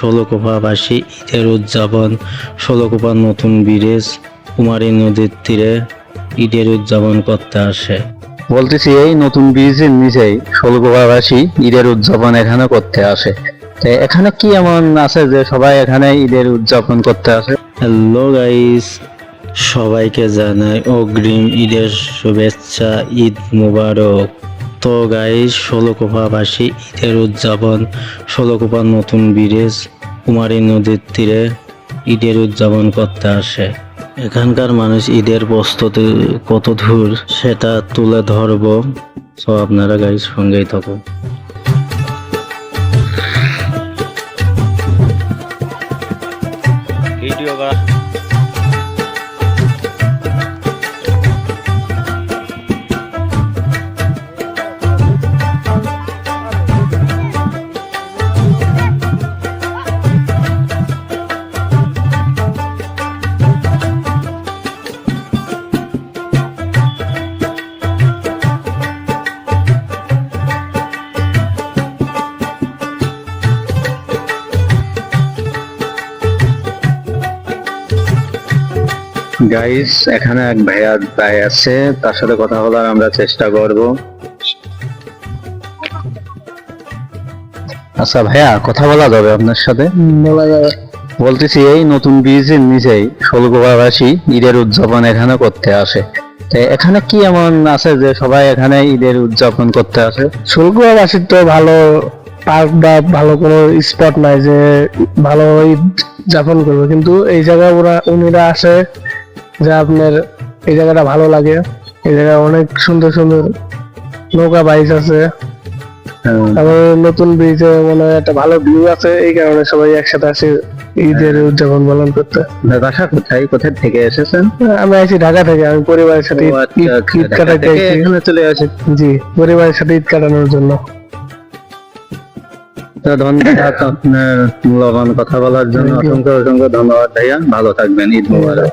শোলকোপাবাসী ঈদের উদযাপন। শোলকোপার নতুন ব্রিজ কুমারী নদীর তীরে ঈদের উদযাপন করতে আসে। বলতেছি এই নতুন ব্রিজের নিচেই শোলকোপাবাসী ঈদের উদযাপন এখানে করতে আসে। তো এখানে কি এমন আছে যে সবাই এখানে ঈদের উদযাপন করতে আসে? হ্যালো গাইস, সবাইকে জানাই অগ্রিম ঈদের শুভেচ্ছা, ঈদ মুবারক। তো গাইস, শোলকোপাবাসী ঈদের উদযাপন। শোলকোপার নতুন ব্রিজ কুমারী নদীর তীরে ঈদের উদযাপন করতে আসে। এখানকার মানুষ ঈদের প্রস্তুতি কত দূর সেটা তুলে ধরবো। সো আপনারা গাইস সঙ্গেই থাকুন। গাইস, এখানে এক ভাই আছে, তার সাথে কথা বলার আমরা চেষ্টা করব। আচ্ছা ভাইয়া, কথা বলা যাবে আপনার সাথে? বলা যাবে। বলতেছি এই নতুন ব্রিজের নিচেই শোলকোপাবাসী ঈদের উদযাপন এখানে করতে আসে। তো এখানে কি এমন আছে যে সবাই এখানে ঈদের উদযাপন করতে আসে? শোলকোপাবাসীর তো ভালো পার্ক বা ভালো কোনো স্পট নাই যে ভালো ঈদ যাপন করবে, কিন্তু এই জায়গায় উনিরা আসে যে আপনার এই জায়গাটা ভালো লাগে। এই জায়গায় অনেক সুন্দর সুন্দর নৌকা বাইচ আছে, তারপর নতুন ব্রিজে মনে হয় একটা ভালো ভিউ আছে, এই কারণে সবাই একসাথে আসে ঈদের উদযাপন পালন করতে। বাসা কোথায়, কোথায় থেকে এসেছেন? আমি আছি ঢাকা থেকে, আমি পরিবারের সাথে ঈদ কাটাতে আইছি। এখানে চলে আসে। জি, পরিবারের সাথে ঈদ কাটানোর জন্য। তো ধন্যবাদ আপনার মূল্যবান কথা বলার জন্য। অসংখ্য অসংখ্য ধন্যবাদ ভাইয়া, ভালো থাকবেন। ঈদ মোবারক।